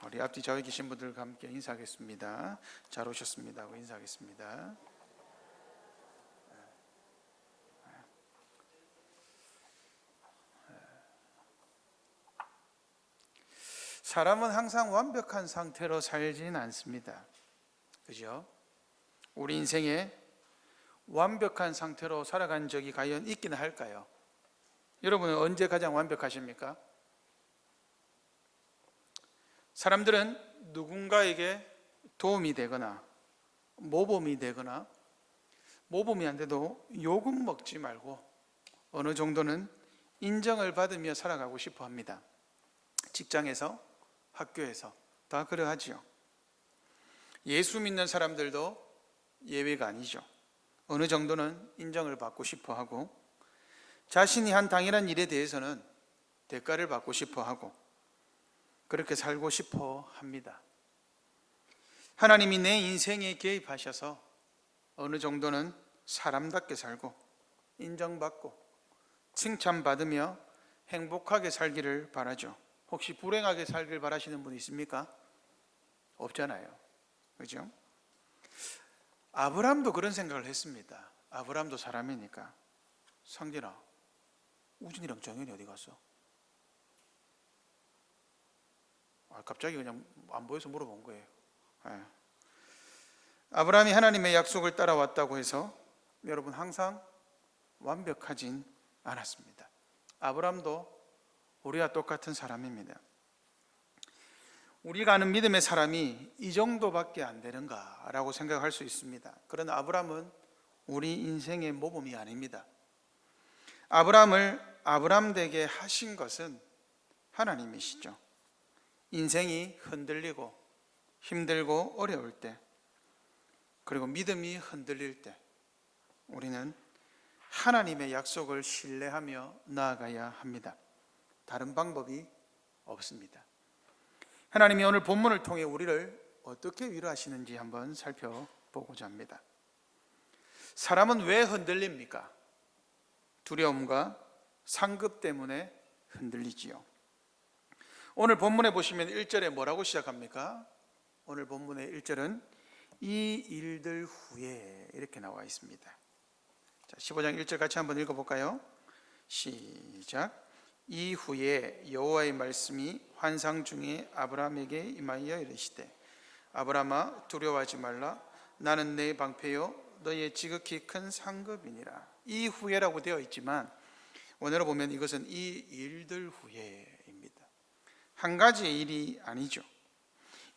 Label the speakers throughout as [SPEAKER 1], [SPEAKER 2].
[SPEAKER 1] 우리 앞뒤 좌우에 계신 분들과 함께 인사하겠습니다. 잘 오셨습니다 하고 인사하겠습니다. 사람은 항상 완벽한 상태로 살지는 않습니다. 그죠? 우리 인생에 완벽한 상태로 살아간 적이 과연 있기는 할까요? 여러분은 언제 가장 완벽하십니까? 사람들은 누군가에게 도움이 되거나 모범이 되거나 모범이 안 돼도 욕은 먹지 말고 어느 정도는 인정을 받으며 살아가고 싶어 합니다. 직장에서, 학교에서 다 그러하지요. 예수 믿는 사람들도 예외가 아니죠. 어느 정도는 인정을 받고 싶어 하고 자신이 한 당연한 일에 대해서는 대가를 받고 싶어 하고 그렇게 살고 싶어 합니다. 하나님이 내 인생에 개입하셔서 어느 정도는 사람답게 살고 인정받고 칭찬받으며 행복하게 살기를 바라죠. 혹시 불행하게 살길 바라시는 분 있습니까? 없잖아요. 그죠? 아브라함도 그런 생각을 했습니다. 아브라함도 사람이니까. 상진아, 우진이랑 정현이 어디 갔어? 갑자기 그냥 안 보여서 물어본 거예요. 아브라함이 하나님의 약속을 따라왔다고 해서 여러분 항상 완벽하진 않았습니다. 아브라함도 우리와 똑같은 사람입니다. 우리가 아는 믿음의 사람이 이 정도밖에 안 되는가라고 생각할 수 있습니다. 그러나 아브라함은 우리 인생의 모범이 아닙니다. 아브라함을 아브라함 되게 하신 것은 하나님이시죠. 인생이 흔들리고 힘들고 어려울 때 그리고 믿음이 흔들릴 때 우리는 하나님의 약속을 신뢰하며 나아가야 합니다. 다른 방법이 없습니다. 하나님이 오늘 본문을 통해 우리를 어떻게 위로하시는지 한번 살펴보고자 합니다. 사람은 왜 흔들립니까? 두려움과 상급 때문에 흔들리지요. 오늘 본문에 보시면 1절에 뭐라고 시작합니까? 오늘 본문의 1절은 이 일들 후에 이렇게 나와 있습니다. 자, 15장 1절 같이 한번 읽어볼까요? 시작. 이후에 여호와의 말씀이 환상 중에 아브라함에게 임하여 이르시되 아브라함아 두려워하지 말라 나는 내 방패요 너의 지극히 큰 상급이니라. 이후에라고 되어 있지만 원어로 보면 이것은 이 일들 후에입니다. 한 가지의 일이 아니죠.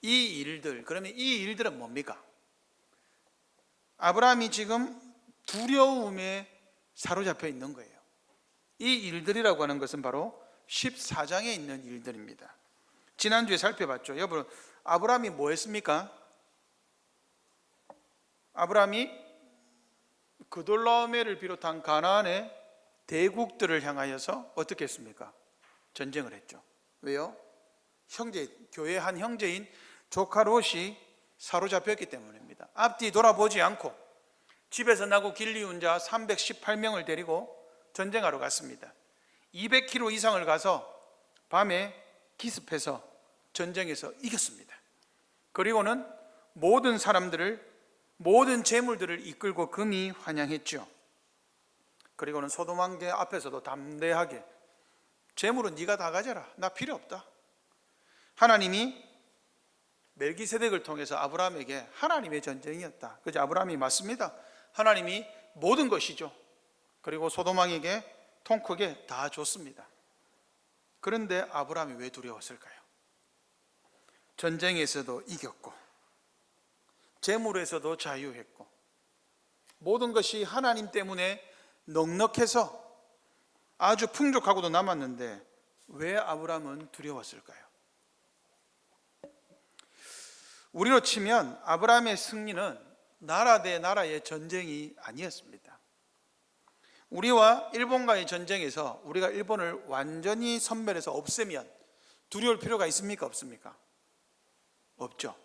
[SPEAKER 1] 이 일들, 그러면 이 일들은 뭡니까? 아브라함이 지금 두려움에 사로잡혀 있는 거예요. 이 일들이라고 하는 것은 바로 14장에 있는 일들입니다. 지난주에 살펴봤죠. 여러분, 아브라함이 뭐 했습니까? 아브라함이 그돌라오메를 비롯한 가나안의 대국들을 향하여서 어떻게 했습니까? 전쟁을 했죠. 왜요? 교회의 한 형제인 조카 롯이 사로잡혔기 때문입니다. 앞뒤 돌아보지 않고 집에서 나고 길리운 자 318명을 데리고 전쟁하러 갔습니다. 200km 이상을 가서 밤에 기습해서 전쟁에서 이겼습니다. 그리고는 모든 사람들을 모든 재물들을 이끌고 금이 환영했죠. 그리고는 소돔 왕계 앞에서도 담대하게 재물은 네가 다 가져라. 나 필요 없다. 하나님이 멜기세덱을 통해서 아브라함에게 하나님의 전쟁이었다. 그죠? 아브라함이 맞습니다. 하나님이 모든 것이죠. 그리고 소돔 왕에게 통 크게 다 줬습니다. 그런데 아브라함이 왜 두려웠을까요? 전쟁에서도 이겼고 재물에서도 자유했고 모든 것이 하나님 때문에 넉넉해서 아주 풍족하고도 남았는데 왜 아브라함은 두려웠을까요? 우리로 치면 아브라함의 승리는 나라 대 나라의 전쟁이 아니었습니다. 우리와 일본과의 전쟁에서 우리가 일본을 완전히 섬멸해서 없애면 두려울 필요가 있습니까? 없습니까? 없죠.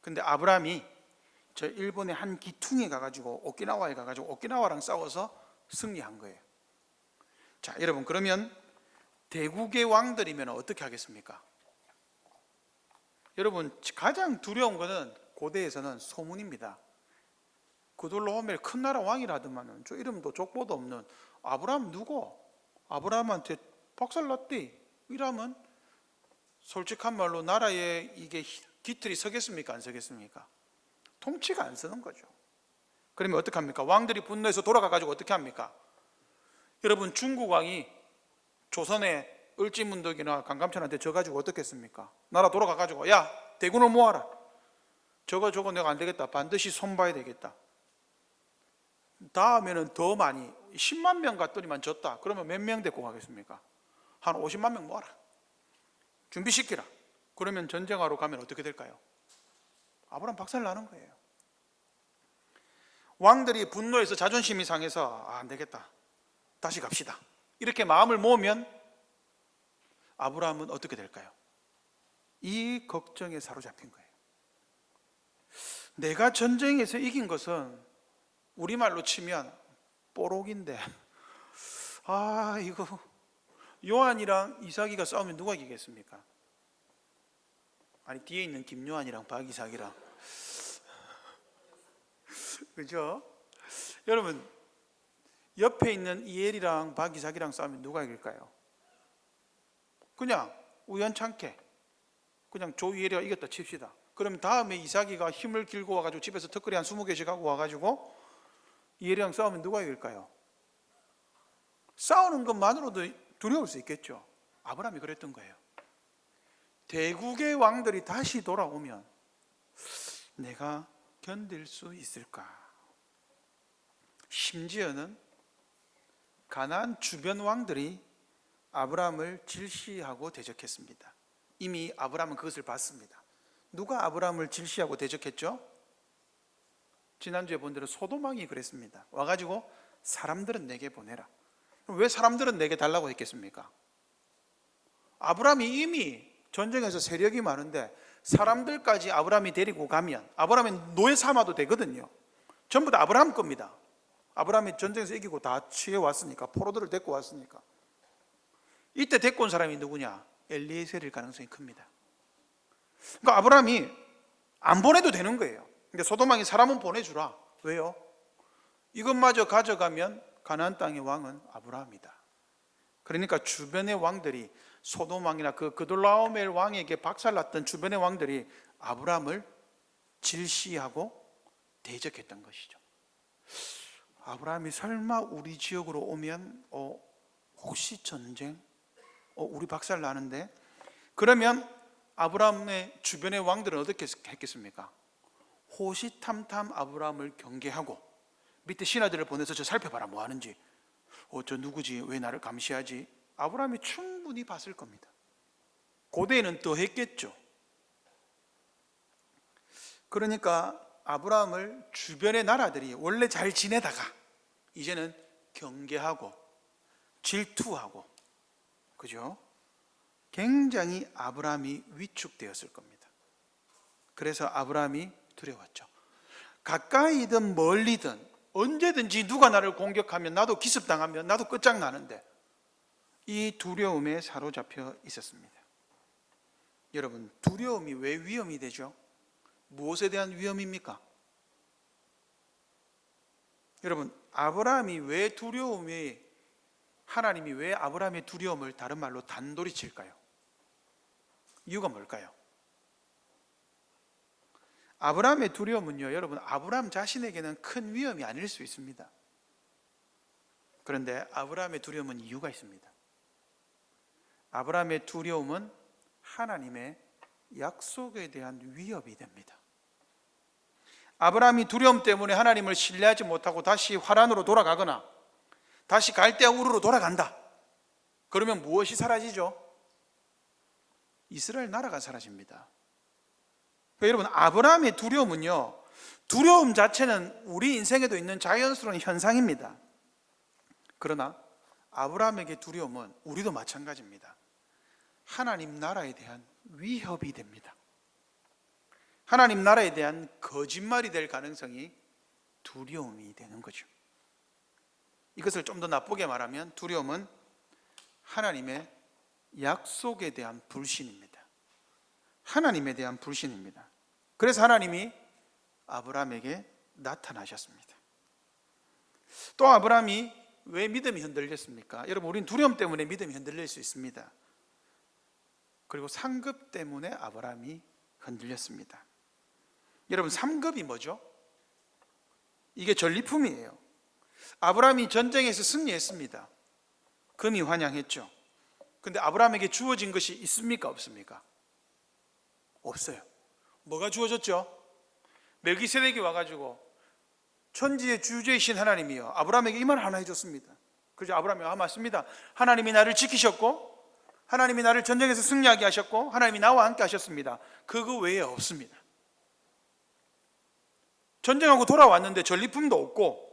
[SPEAKER 1] 근데 아브라함이 저 일본의 한 기퉁에 가가지고 오키나와에 가가지고 오키나와랑 싸워서 승리한 거예요. 자, 여러분, 그러면 대국의 왕들이면 어떻게 하겠습니까? 여러분, 가장 두려운 것은 고대에서는 소문입니다. 그돌로오멜 큰 나라 왕이라더만은 저 이름도 족보도 없는 아브라함 누구? 아브라함한테 박살났대. 이러면 솔직한 말로 나라에 이게 깃털이 서겠습니까? 안 서겠습니까? 통치가 안 서는 거죠. 그러면 어떻게 합니까? 왕들이 분노해서 돌아가가지고 어떻게 합니까? 여러분, 중국 왕이 조선의 을지문덕이나 강감천한테 져가지고 어떻게 했습니까? 나라 돌아가가지고 야, 대군을 모아라. 저거 내가 안 되겠다. 반드시 손봐야 되겠다. 다음에는 더 많이 10만 명 갔더니만 졌다. 그러면 몇 명 데리고 가겠습니까? 한 50만 명 모아라. 준비시키라. 그러면 전쟁하러 가면 어떻게 될까요? 아브라함 박살 나는 거예요. 왕들이 분노해서 자존심이 상해서 안 되겠다. 다시 갑시다. 이렇게 마음을 모으면 아브라함은 어떻게 될까요? 이 걱정에 사로잡힌 거예요. 내가 전쟁에서 이긴 것은 우리말로 치면 뽀록인데, 이거 요한이랑 이삭이가 싸우면 누가 이기겠습니까? 아니, 뒤에 있는 김요한이랑 박이삭이랑, 그죠? 여러분, 옆에 있는 이엘이랑 박이삭이랑 싸우면 누가 이길까요? 그냥 우연찮게 그냥 조이엘이가 이겼다 칩시다. 그럼 다음에 이삭이가 힘을 길고 와가지고 집에서 턱걸이 한 20개씩 하고 와가지고 이엘이랑 싸우면 누가 이길까요? 싸우는 것만으로도 두려울 수 있겠죠. 아브라함이 그랬던 거예요. 대국의 왕들이 다시 돌아오면 내가 견딜 수 있을까? 심지어는 가나안 주변 왕들이 아브라함을 질시하고 대적했습니다. 이미 아브라함은 그것을 봤습니다. 누가 아브라함을 질시하고 대적했죠? 지난주에 본 대로 소돔 왕이 그랬습니다. 와가지고 사람들은 내게 보내라. 왜 사람들은 내게 달라고 했겠습니까? 아브라함이 이미 전쟁에서 세력이 많은데 사람들까지 아브라함이 데리고 가면 아브라함이 노예 삼아도 되거든요. 전부 다 아브라함 겁니다. 아브라함이 전쟁에서 이기고 다 취해왔으니까, 포로들을 데리고 왔으니까. 이때 데리고 온 사람이 누구냐? 엘리에셀일 가능성이 큽니다. 그러니까 아브라함이 안 보내도 되는 거예요. 근데 소돔 왕이 사람은 보내주라. 왜요? 이것마저 가져가면 가나안 땅의 왕은 아브라함이다. 그러니까 주변의 왕들이 소돔 왕이나 그 그돌라오멜 왕에게 박살났던 주변의 왕들이 아브라함을 질시하고 대적했던 것이죠. 아브라함이 설마 우리 지역으로 오면 혹시 전쟁? 우리 박살 나는데? 그러면 아브라함의 주변의 왕들은 어떻게 했겠습니까? 호시탐탐 아브라함을 경계하고 밑에 신하들을 보내서 저 살펴봐라, 뭐 하는지. 저 누구지? 왜 나를 감시하지? 아브라함이 충분히 봤을 겁니다. 고대에는 더 했겠죠. 그러니까 아브라함을 주변의 나라들이 원래 잘 지내다가 이제는 경계하고 질투하고, 그죠? 굉장히 아브라함이 위축되었을 겁니다. 그래서 아브라함이 두려웠죠. 가까이든 멀리든 언제든지 누가 나를 공격하면, 나도 기습당하면 나도 끝장나는데, 이 두려움에 사로잡혀 있었습니다. 여러분, 두려움이 왜 위험이 되죠? 무엇에 대한 위험입니까? 여러분, 하나님이 왜 아브라함의 두려움을 다른 말로 단돌이 칠까요? 이유가 뭘까요? 아브라함의 두려움은요, 여러분, 아브라함 자신에게는 큰 위험이 아닐 수 있습니다. 그런데 아브라함의 두려움은 이유가 있습니다. 아브라함의 두려움은 하나님의 약속에 대한 위협이 됩니다. 아브라함이 두려움 때문에 하나님을 신뢰하지 못하고 다시 화란으로 돌아가거나 다시 갈대아 우르로 돌아간다. 그러면 무엇이 사라지죠? 이스라엘 나라가 사라집니다. 그러니까 여러분, 아브라함의 두려움은요, 두려움 자체는 우리 인생에도 있는 자연스러운 현상입니다. 그러나 아브라함에게 두려움은 우리도 마찬가지입니다. 하나님 나라에 대한 위협이 됩니다. 하나님 나라에 대한 거짓말이 될 가능성이 두려움이 되는 거죠. 이것을 좀 더 나쁘게 말하면 두려움은 하나님의 약속에 대한 불신입니다. 하나님에 대한 불신입니다. 그래서 하나님이 아브라함에게 나타나셨습니다. 또 아브라함이 왜 믿음이 흔들렸습니까? 여러분, 우리는 두려움 때문에 믿음이 흔들릴 수 있습니다. 그리고 상급 때문에 아브라함이 흔들렸습니다. 여러분, 상급이 뭐죠? 이게 전리품이에요. 아브라함이 전쟁에서 승리했습니다. 금이 환영했죠. 근데 아브라함에게 주어진 것이 있습니까? 없습니까? 없어요. 뭐가 주어졌죠? 멜기세덱이 와가지고 천지의 주제이신 하나님이요, 아브라함에게 이 말 하나 해줬습니다. 그래서 아브라함이 맞습니다. 하나님이 나를 지키셨고, 하나님이 나를 전쟁에서 승리하게 하셨고, 하나님이 나와 함께 하셨습니다. 그거 외에 없습니다. 전쟁하고 돌아왔는데 전리품도 없고,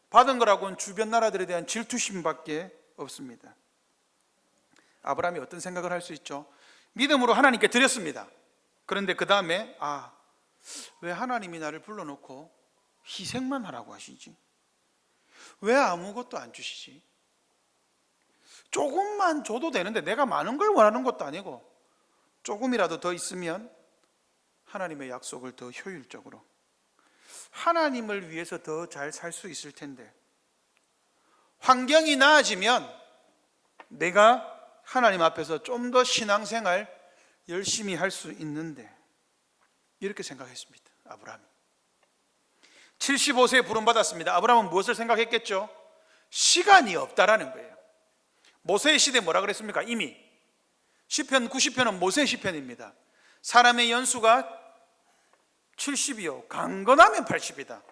[SPEAKER 1] 받은 거라고는 주변 나라들에 대한 질투심밖에 없습니다. 아브라함이 어떤 생각을 할 수 있죠? 믿음으로 하나님께 드렸습니다. 그런데 그 다음에 왜 하나님이 나를 불러놓고 희생만 하라고 하시지? 왜 아무것도 안 주시지? 조금만 줘도 되는데, 내가 많은 걸 원하는 것도 아니고 조금이라도 더 있으면 하나님의 약속을 더 효율적으로, 하나님을 위해서 더 잘 살 수 있을 텐데, 환경이 나아지면 내가 하나님 앞에서 좀 더 신앙생활 열심히 할 수 있는데, 이렇게 생각했습니다. 아브라함이 75세에 부름받았습니다. 아브라함은 무엇을 생각했겠죠? 시간이 없다라는 거예요. 모세의 시대에 뭐라 그랬습니까? 이미 시편 90편은 모세의 시편입니다. 사람의 연수가 70이요 강건하면 80이다.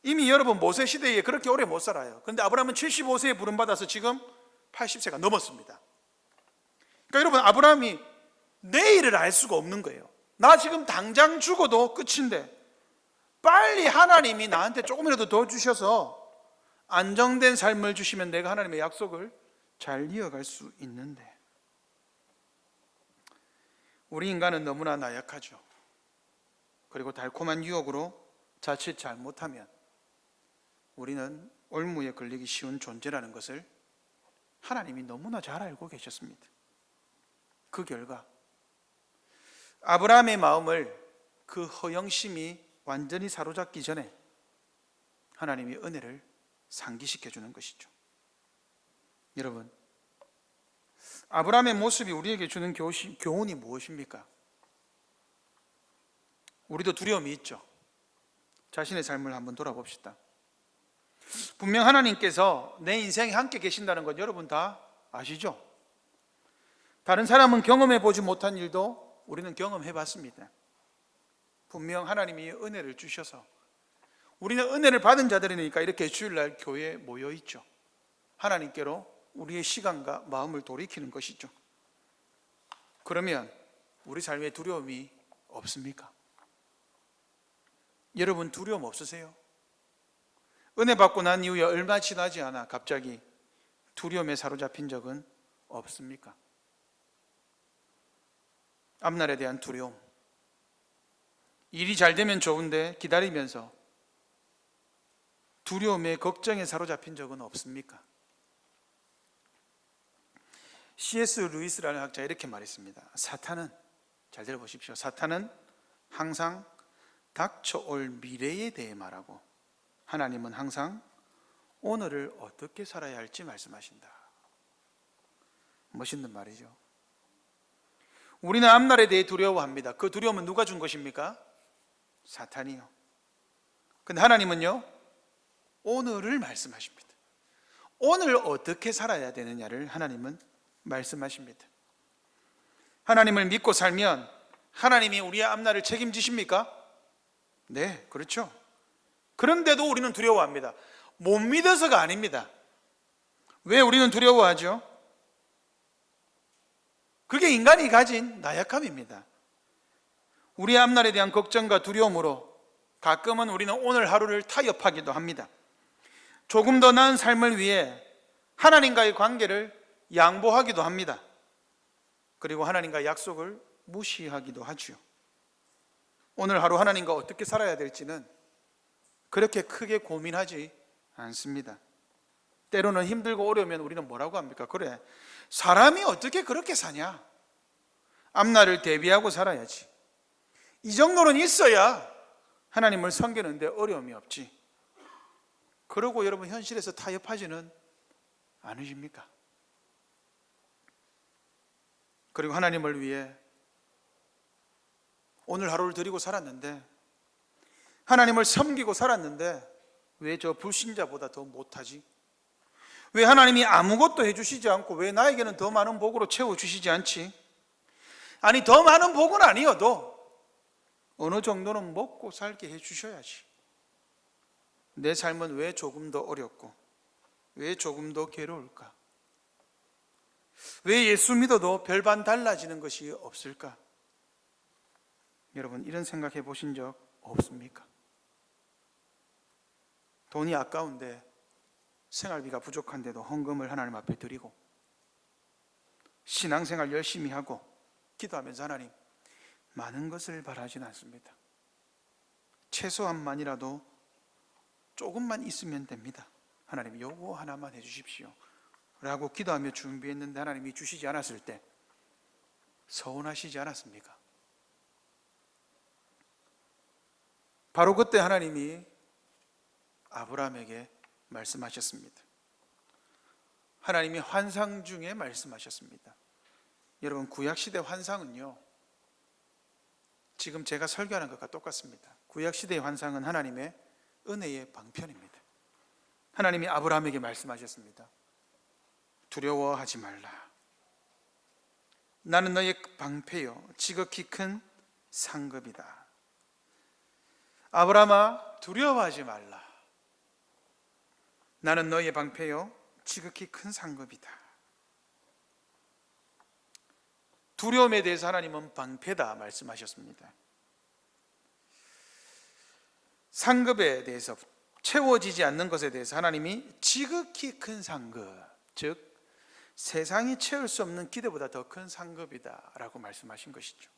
[SPEAKER 1] 이미 여러분 모세 시대에 그렇게 오래 못 살아요. 그런데 아브라함은 75세에 부름받아서 지금 80세가 넘었습니다. 그러니까 여러분, 아브라함이 내일을 알 수가 없는 거예요. 나 지금 당장 죽어도 끝인데 빨리 하나님이 나한테 조금이라도 더 주셔서 안정된 삶을 주시면 내가 하나님의 약속을 잘 이어갈 수 있는데, 우리 인간은 너무나 나약하죠. 그리고 달콤한 유혹으로 자칫 잘못하면 우리는 올무에 걸리기 쉬운 존재라는 것을 하나님이 너무나 잘 알고 계셨습니다. 그 결과 아브라함의 마음을 그 허영심이 완전히 사로잡기 전에 하나님이 은혜를 상기시켜 주는 것이죠. 여러분, 아브라함의 모습이 우리에게 주는 교훈이 무엇입니까? 우리도 두려움이 있죠. 자신의 삶을 한번 돌아봅시다. 분명 하나님께서 내 인생에 함께 계신다는 건 여러분 다 아시죠? 다른 사람은 경험해 보지 못한 일도 우리는 경험해 봤습니다. 분명 하나님이 은혜를 주셔서, 우리는 은혜를 받은 자들이니까 이렇게 주일날 교회에 모여 있죠. 하나님께로 우리의 시간과 마음을 돌이키는 것이죠. 그러면 우리 삶에 두려움이 없습니까? 여러분, 두려움 없으세요? 은혜 받고 난 이후에 얼마 지나지 않아 갑자기 두려움에 사로잡힌 적은 없습니까? 앞날에 대한 두려움, 일이 잘 되면 좋은데 기다리면서 두려움에 걱정에 사로잡힌 적은 없습니까? C.S. 루이스라는 학자가 이렇게 말했습니다. 사탄은, 잘 들어보십시오, 사탄은 항상 닥쳐올 미래에 대해 말하고 하나님은 항상 오늘을 어떻게 살아야 할지 말씀하신다. 멋있는 말이죠. 우리는 앞날에 대해 두려워합니다. 그 두려움은 누가 준 것입니까? 사탄이요. 근데 하나님은요, 오늘을 말씀하십니다. 오늘 어떻게 살아야 되느냐를 하나님은 말씀하십니다. 하나님을 믿고 살면 하나님이 우리의 앞날을 책임지십니까? 네, 그렇죠. 그런데도 우리는 두려워합니다. 못 믿어서가 아닙니다. 왜 우리는 두려워하죠? 그게 인간이 가진 나약함입니다. 우리의 앞날에 대한 걱정과 두려움으로 가끔은 우리는 오늘 하루를 타협하기도 합니다. 조금 더 나은 삶을 위해 하나님과의 관계를 양보하기도 합니다. 그리고 하나님과의 약속을 무시하기도 하죠. 오늘 하루 하나님과 어떻게 살아야 될지는 그렇게 크게 고민하지 않습니다. 때로는 힘들고 어려우면 우리는 뭐라고 합니까? 그래, 사람이 어떻게 그렇게 사냐? 앞날을 대비하고 살아야지. 이 정도는 있어야 하나님을 섬기는데 어려움이 없지. 그러고 여러분 현실에서 타협하지는 않으십니까? 그리고 하나님을 위해 오늘 하루를 드리고 살았는데, 하나님을 섬기고 살았는데 왜 저 불신자보다 더 못하지? 왜 하나님이 아무것도 해주시지 않고 왜 나에게는 더 많은 복으로 채워주시지 않지? 아니, 더 많은 복은 아니어도 어느 정도는 먹고 살게 해주셔야지. 내 삶은 왜 조금 더 어렵고 왜 조금 더 괴로울까? 왜 예수 믿어도 별반 달라지는 것이 없을까? 여러분, 이런 생각해 보신 적 없습니까? 돈이 아까운데 생활비가 부족한데도 헌금을 하나님 앞에 드리고, 신앙생활 열심히 하고 기도하면서 하나님, 많은 것을 바라진 않습니다. 최소한만이라도 조금만 있으면 됩니다. 하나님, 요거 하나만 해주십시오 라고 기도하며 준비했는데 하나님이 주시지 않았을 때 서운하시지 않았습니까? 바로 그때 하나님이 아브라함에게 말씀하셨습니다. 하나님이 환상 중에 말씀하셨습니다. 여러분, 구약시대 환상은요, 지금 제가 설교하는 것과 똑같습니다. 구약시대의 환상은 하나님의 은혜의 방편입니다. 하나님이 아브라함에게 말씀하셨습니다. 두려워하지 말라. 나는 너의 방패요 지극히 큰 상급이다. 아브라함아, 두려워하지 말라. 나는 너의 방패요 지극히 큰 상급이다. 두려움에 대해서 하나님은 방패다 말씀하셨습니다. 상급에 대해서, 채워지지 않는 것에 대해서 하나님이 지극히 큰 상급, 즉 세상이 채울 수 없는 기대보다 더 큰 상급이다 라고 말씀하신 것이죠.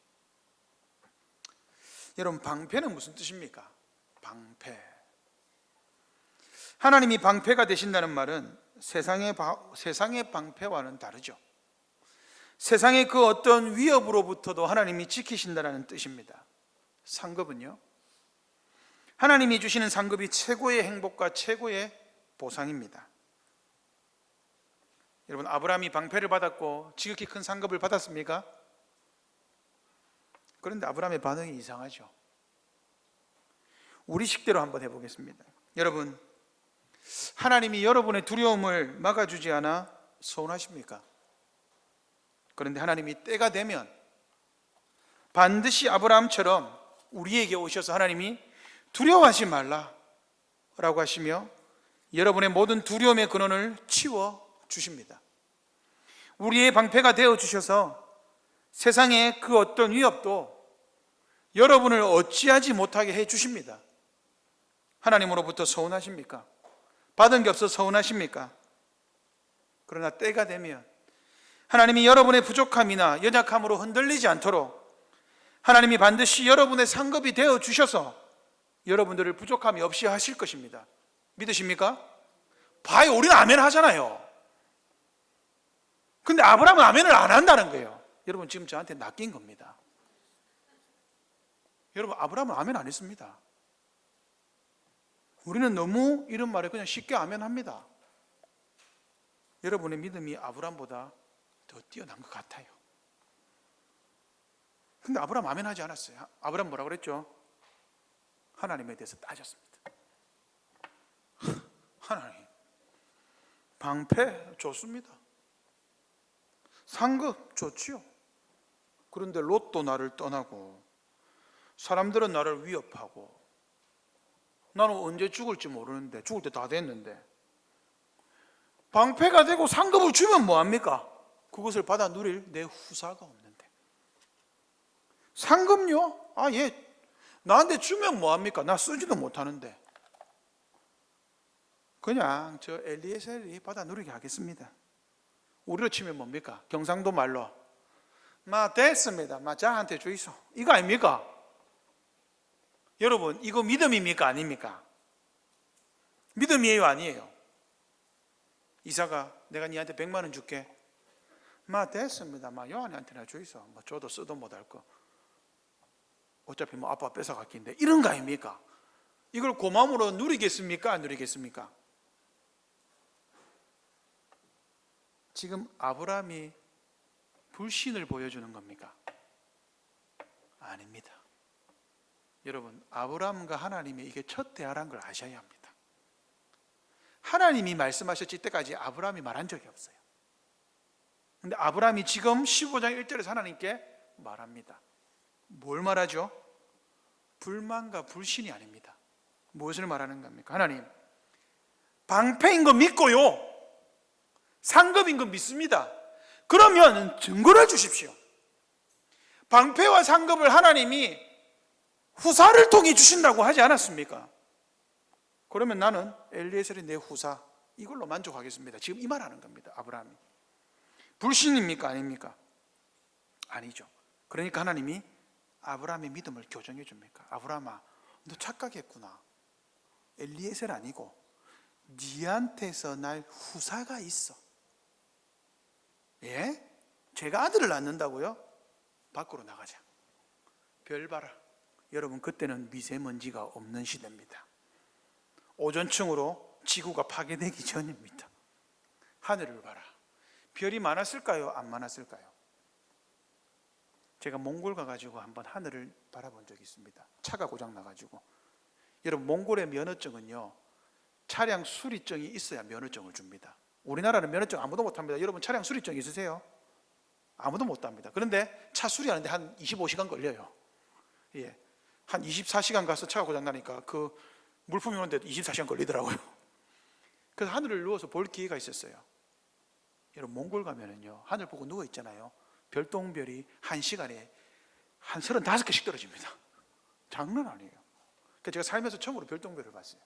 [SPEAKER 1] 여러분, 방패는 무슨 뜻입니까? 방패. 하나님이 방패가 되신다는 말은 세상의 방패와는 다르죠. 세상의 그 어떤 위협으로부터도 하나님이 지키신다는 뜻입니다. 상급은요, 하나님이 주시는 상급이 최고의 행복과 최고의 보상입니다. 여러분, 아브라함이 방패를 받았고 지극히 큰 상급을 받았습니까? 그런데 아브라함의 반응이 이상하죠. 우리 식대로 한번 해보겠습니다. 여러분, 하나님이 여러분의 두려움을 막아주지 않아 서운하십니까? 그런데 하나님이 때가 되면 반드시 아브라함처럼 우리에게 오셔서 하나님이 두려워하지 말라 라고 하시며 여러분의 모든 두려움의 근원을 치워주십니다. 우리의 방패가 되어주셔서 세상의 그 어떤 위협도 여러분을 어찌하지 못하게 해주십니다. 하나님으로부터 서운하십니까? 받은 게 없어 서운하십니까? 그러나 때가 되면 하나님이 여러분의 부족함이나 연약함으로 흔들리지 않도록 하나님이 반드시 여러분의 상급이 되어주셔서 여러분들을 부족함이 없이 하실 것입니다. 믿으십니까? 봐요, 우리는 아멘 하잖아요. 근데 아브라함은 아멘을 안 한다는 거예요. 여러분, 지금 저한테 낚인 겁니다. 여러분, 아브라함은 아멘 안 했습니다. 우리는 너무 이런 말에 그냥 쉽게 아멘 합니다. 여러분의 믿음이 아브라함보다 더 뛰어난 것 같아요. 근데 아브라함 아멘 하지 않았어요. 아브라함 뭐라고 그랬죠? 하나님에 대해서 따졌습니다. 하나님, 방패 좋습니다. 상급 좋지요. 그런데 롯도 나를 떠나고 사람들은 나를 위협하고 나는 언제 죽을지 모르는데, 죽을 때 다 됐는데 방패가 되고 상급을 주면 뭐합니까? 그것을 받아 누릴 내 후사가 없는데. 상급요? 얘 나한테 주면 뭐합니까? 나 쓰지도 못하는데. 그냥 저 엘리에셀이 받아 누리게 하겠습니다. 우리로 치면 뭡니까? 경상도 말로 됐습니다. 저한테 주이소. 이거 아닙니까? 여러분, 이거 믿음입니까? 아닙니까? 믿음이에요? 아니에요? 이사가 내가 니한테 100만 원 줄게. 됐습니다. 요한이한테나 주이소. 줘도 쓰도 못할 거. 어차피 아빠 뺏어갔긴데. 이런 거 아닙니까? 이걸 고마움으로 누리겠습니까? 안 누리겠습니까? 지금 아브라함이 불신을 보여주는 겁니까? 아닙니다. 여러분, 아브라함과 하나님의 이게 첫 대화란 걸 아셔야 합니다. 하나님이 말씀하셨을 때까지 아브라함이 말한 적이 없어요. 근데 아브라함이 지금 15장 1절에서 하나님께 말합니다. 뭘 말하죠? 불만과 불신이 아닙니다. 무엇을 말하는 겁니까? 하나님, 방패인 거 믿고요, 상급인 거 믿습니다. 그러면 증거를 주십시오. 방패와 상급을 하나님이 후사를 통해 주신다고 하지 않았습니까? 그러면 나는 엘리에셀이 내 후사, 이걸로 만족하겠습니다. 지금 이 말하는 겁니다. 아브라함이. 불신입니까? 아닙니까? 아니죠. 그러니까 하나님이 아브라함의 믿음을 교정해 줍니까? 아브라함아, 너 착각했구나. 엘리에셀 아니고 네한테서 날 후사가 있어. 예? 제가 아들을 낳는다고요? 밖으로 나가자. 별 봐라. 여러분, 그때는 미세먼지가 없는 시대입니다. 오존층으로 지구가 파괴되기 전입니다. 하늘을 봐라. 별이 많았을까요? 안 많았을까요? 제가 몽골 가가지고 한번 하늘을 바라본 적이 있습니다. 차가 고장 나가지고. 여러분, 몽골의 면허증은요, 차량 수리증이 있어야 면허증을 줍니다. 우리나라는 면허증 아무도 못합니다. 여러분, 차량 수리증 있으세요? 아무도 못합니다. 그런데 차 수리하는데 한 25시간 걸려요. 예, 한 24시간 가서 차가 고장 나니까 그 물품이 오는데 24시간 걸리더라고요. 그래서 하늘을 누워서 볼 기회가 있었어요. 여러분, 몽골 가면은요, 하늘 보고 누워 있잖아요. 별똥별이 한 시간에 한 35개씩 떨어집니다. 장난 아니에요. 그래서 제가 살면서 처음으로 별똥별을 봤어요.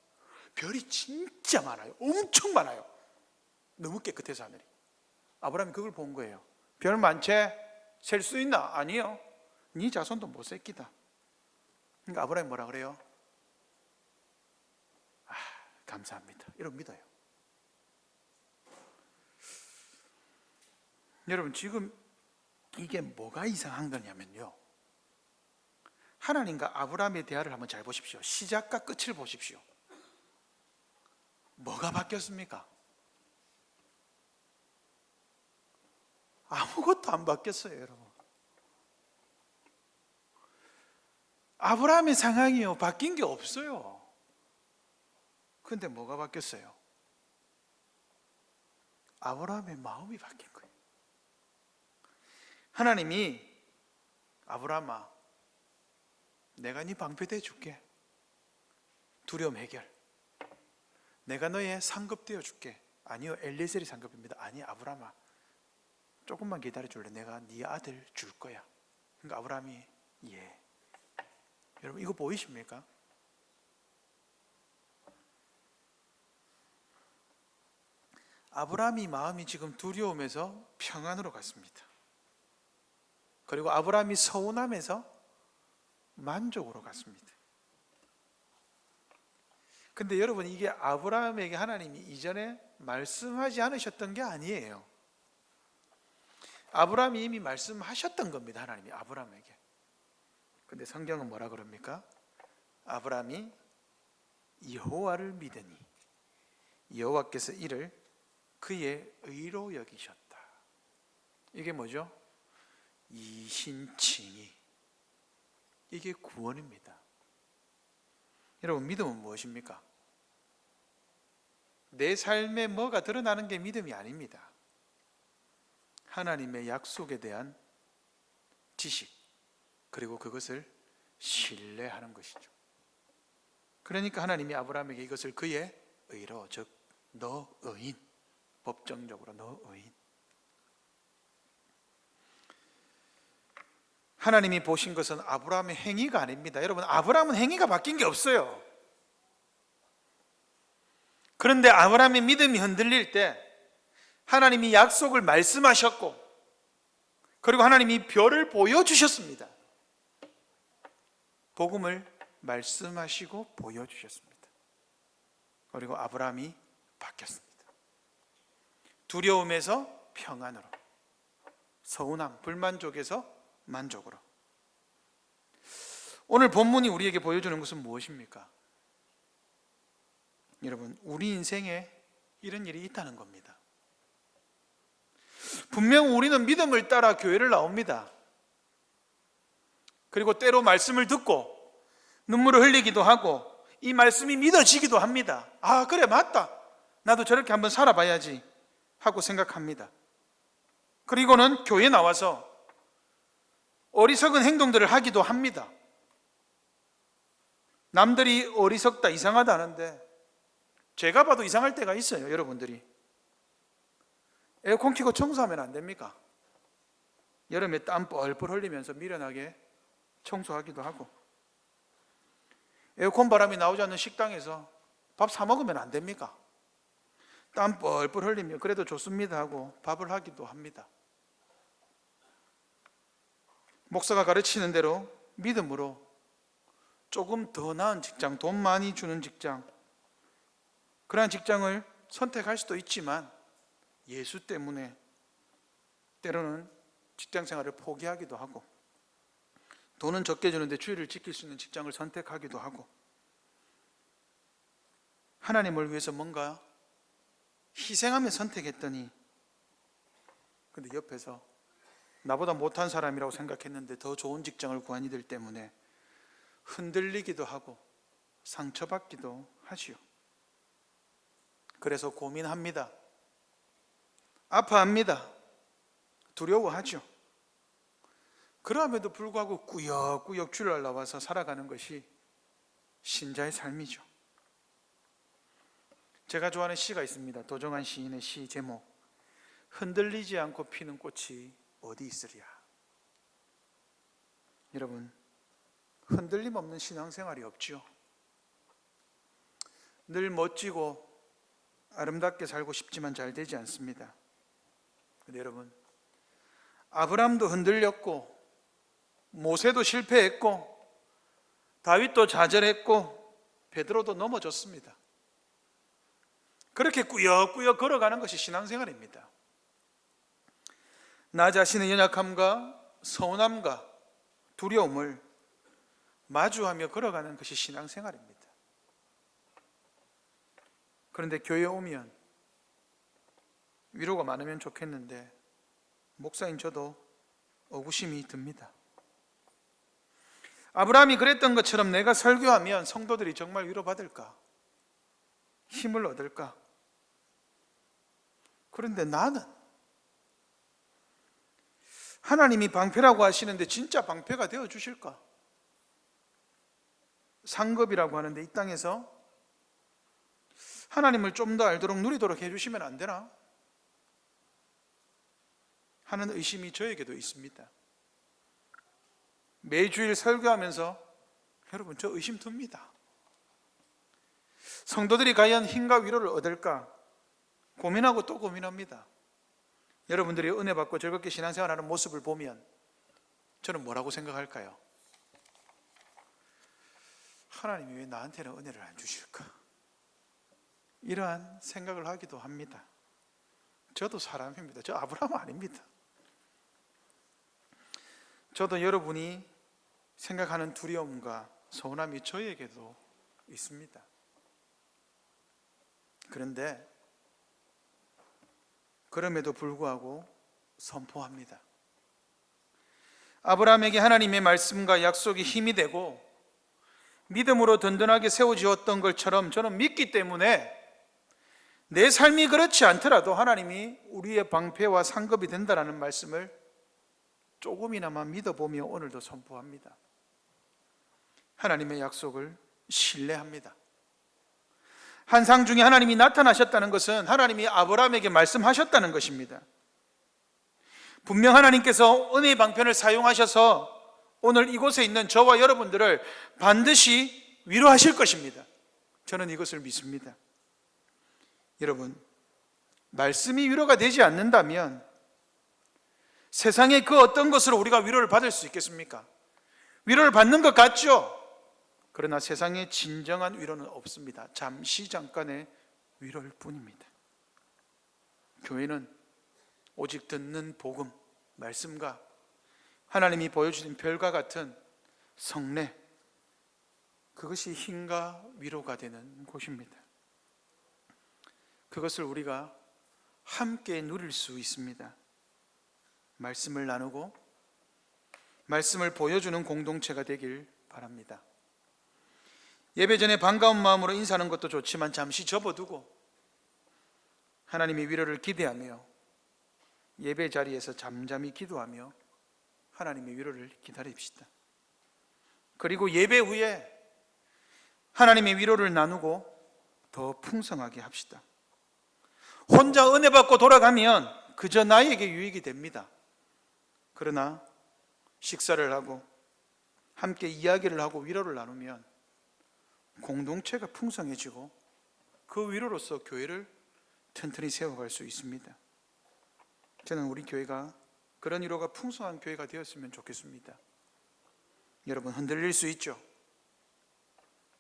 [SPEAKER 1] 별이 진짜 많아요. 엄청 많아요. 너무 깨끗해서 하늘이. 아브라함이 그걸 본 거예요. 별 많지? 셀 수 있나? 아니요. 네 자손도 못 셀기다. 그러니까 아브라함이 뭐라 그래요? 감사합니다. 이러고 믿어요. 여러분, 지금 이게 뭐가 이상한 거냐면요, 하나님과 아브라함의 대화를 한번 잘 보십시오. 시작과 끝을 보십시오. 뭐가 바뀌었습니까? 아무것도 안 바뀌었어요, 여러분. 아브라함의 상황이요, 바뀐 게 없어요. 그런데 뭐가 바뀌었어요? 아브라함의 마음이 바뀐 거예요. 하나님이 아브라함아, 내가 네 방패 돼 줄게. 두려움 해결. 내가 너의 상급 되어 줄게. 아니요, 엘리에셀이 상급입니다. 아니, 아브라함아, 조금만 기다려 줄래? 내가 네 아들 줄 거야. 그러니까 아브라함이 예. 여러분, 이거 보이십니까? 아브라함이 마음이 지금 두려움에서 평안으로 갔습니다. 그리고 아브라함이 서운함에서 만족으로 갔습니다. 근데 여러분, 이게 아브라함에게 하나님이 이전에 말씀하지 않으셨던 게 아니에요. 아브라함이 이미 말씀하셨던 겁니다. 하나님이 아브라함에게. 근데 성경은 뭐라 그럽니까? 아브라함이 여호와를 믿으니 여호와께서 이를 그의 의로 여기셨다. 이게 뭐죠? 이신칭의. 이게 구원입니다. 여러분, 믿음은 무엇입니까? 내 삶에 뭐가 드러나는 게 믿음이 아닙니다. 하나님의 약속에 대한 지식, 그리고 그것을 신뢰하는 것이죠. 그러니까 하나님이 아브라함에게 이것을 그의 의로, 즉 너 의인, 법정적으로 너 의인. 하나님이 보신 것은 아브라함의 행위가 아닙니다. 여러분, 아브라함은 행위가 바뀐 게 없어요. 그런데 아브라함의 믿음이 흔들릴 때 하나님이 약속을 말씀하셨고, 그리고 하나님이 별을 보여주셨습니다. 복음을 말씀하시고 보여주셨습니다. 그리고 아브라함이 바뀌었습니다. 두려움에서 평안으로, 서운함, 불만족에서 만족으로. 오늘 본문이 우리에게 보여주는 것은 무엇입니까? 여러분, 우리 인생에 이런 일이 있다는 겁니다. 분명 우리는 믿음을 따라 교회를 나옵니다. 그리고 때로 말씀을 듣고 눈물을 흘리기도 하고 이 말씀이 믿어지기도 합니다. 아, 그래, 맞다. 나도 저렇게 한번 살아봐야지 하고 생각합니다. 그리고는 교회에 나와서 어리석은 행동들을 하기도 합니다. 남들이 어리석다, 이상하다 하는데 제가 봐도 이상할 때가 있어요. 여러분들이 에어컨 켜고 청소하면 안 됩니까? 여름에 땀 뻘뻘 흘리면서 미련하게 청소하기도 하고, 에어컨 바람이 나오지 않는 식당에서 밥 사 먹으면 안 됩니까? 땀 뻘뻘 흘리면 그래도 좋습니다 하고 밥을 하기도 합니다. 목사가 가르치는 대로 믿음으로 조금 더 나은 직장, 돈 많이 주는 직장, 그러한 직장을 선택할 수도 있지만 예수 때문에 때로는 직장 생활을 포기하기도 하고, 돈은 적게 주는데 주의를 지킬 수 있는 직장을 선택하기도 하고, 하나님을 위해서 뭔가 희생하며 선택했더니 근데 옆에서 나보다 못한 사람이라고 생각했는데 더 좋은 직장을 구한 이들 때문에 흔들리기도 하고 상처받기도 하지요. 그래서 고민합니다. 아파합니다. 두려워하죠. 그럼에도 불구하고 꾸역꾸역 주를 알아와서 살아가는 것이 신자의 삶이죠. 제가 좋아하는 시가 있습니다. 도정환 시인의 시 제목, 흔들리지 않고 피는 꽃이 어디 있으랴. 여러분, 흔들림 없는 신앙생활이 없죠. 늘 멋지고 아름답게 살고 싶지만 잘 되지 않습니다. 근데 여러분, 아브라함도 흔들렸고 모세도 실패했고 다윗도 좌절했고 베드로도 넘어졌습니다. 그렇게 꾸역꾸역 걸어가는 것이 신앙생활입니다. 나 자신의 연약함과 서운함과 두려움을 마주하며 걸어가는 것이 신앙생활입니다. 그런데 교회에 오면 위로가 많으면 좋겠는데 목사인 저도 의구심이 듭니다. 아브라함이 그랬던 것처럼 내가 설교하면 성도들이 정말 위로받을까? 힘을 얻을까? 그런데 나는 하나님이 방패라고 하시는데 진짜 방패가 되어 주실까? 상급이라고 하는데 이 땅에서 하나님을 좀 더 알도록 누리도록 해주시면 안 되나? 하는 의심이 저에게도 있습니다. 매주일 설교하면서 여러분, 저 의심 듭니다. 성도들이 과연 힘과 위로를 얻을까 고민하고 또 고민합니다. 여러분들이 은혜 받고 즐겁게 신앙생활하는 모습을 보면 저는 뭐라고 생각할까요? 하나님이 왜 나한테는 은혜를 안 주실까? 이러한 생각을 하기도 합니다. 저도 사람입니다. 저 아브라함 아닙니다. 저도 여러분이 생각하는 두려움과 서운함이 저에게도 있습니다. 그런데 그럼에도 불구하고 선포합니다. 아브라함에게 하나님의 말씀과 약속이 힘이 되고 믿음으로 든든하게 세워지었던 것처럼 저는 믿기 때문에 내 삶이 그렇지 않더라도 하나님이 우리의 방패와 상급이 된다는 말씀을 조금이나마 믿어보며 오늘도 선포합니다. 하나님의 약속을 신뢰합니다. 환상 중에 하나님이 나타나셨다는 것은 하나님이 아브라함에게 말씀하셨다는 것입니다. 분명 하나님께서 은혜의 방편을 사용하셔서 오늘 이곳에 있는 저와 여러분들을 반드시 위로하실 것입니다. 저는 이것을 믿습니다. 여러분, 말씀이 위로가 되지 않는다면 세상의 그 어떤 것으로 우리가 위로를 받을 수 있겠습니까? 위로를 받는 것 같죠? 그러나 세상에 진정한 위로는 없습니다. 잠시 잠깐의 위로일 뿐입니다. 교회는 오직 듣는 복음, 말씀과 하나님이 보여주신 별과 같은 성례, 그것이 힘과 위로가 되는 곳입니다. 그것을 우리가 함께 누릴 수 있습니다. 말씀을 나누고 말씀을 보여주는 공동체가 되길 바랍니다. 예배 전에 반가운 마음으로 인사하는 것도 좋지만 잠시 접어두고 하나님의 위로를 기대하며 예배 자리에서 잠잠히 기도하며 하나님의 위로를 기다립시다. 그리고 예배 후에 하나님의 위로를 나누고 더 풍성하게 합시다. 혼자 은혜 받고 돌아가면 그저 나에게 유익이 됩니다. 그러나 식사를 하고 함께 이야기를 하고 위로를 나누면 공동체가 풍성해지고 그 위로로서 교회를 튼튼히 세워갈 수 있습니다. 저는 우리 교회가 그런 위로가 풍성한 교회가 되었으면 좋겠습니다. 여러분, 흔들릴 수 있죠.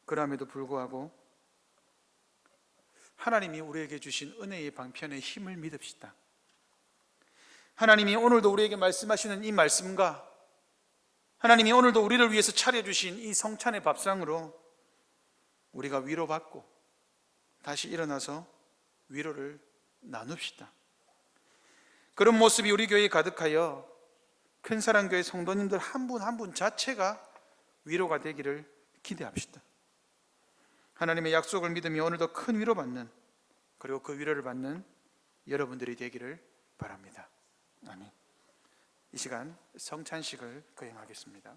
[SPEAKER 1] 그럼에도 불구하고 하나님이 우리에게 주신 은혜의 방편에 힘을 믿읍시다. 하나님이 오늘도 우리에게 말씀하시는 이 말씀과 하나님이 오늘도 우리를 위해서 차려주신 이 성찬의 밥상으로 우리가 위로받고 다시 일어나서 위로를 나눕시다. 그런 모습이 우리 교회에 가득하여 큰사랑교회 성도님들 한 분 한 분 자체가 위로가 되기를 기대합시다. 하나님의 약속을 믿으며 오늘도 큰 위로받는, 그리고 그 위로를 받는 여러분들이 되기를 바랍니다. 아멘. 이 시간 성찬식을 거행하겠습니다.